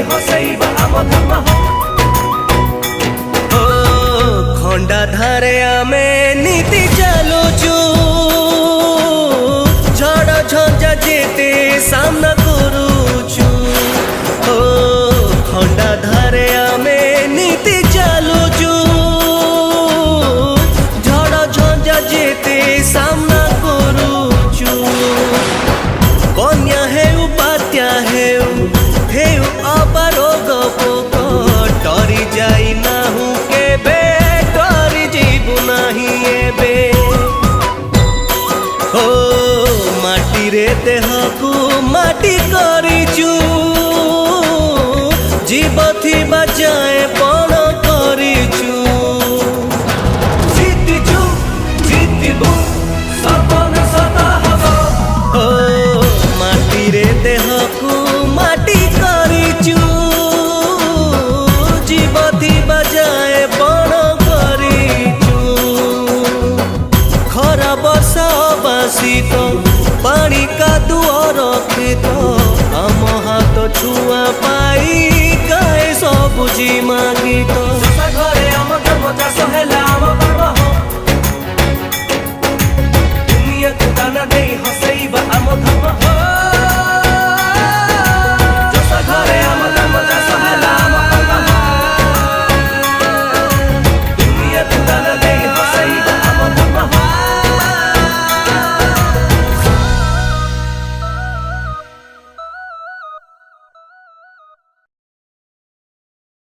हसैबा आम धर्म हो खंडा धारे आमे नीति चलुचु झड़ झंझा जेते सामना करूचु हो खंडा धारे आमे नीति चलुचु झड़ झंझा जेते सामना करूचु बन्या हेउ बात्या हेउ अबा रोग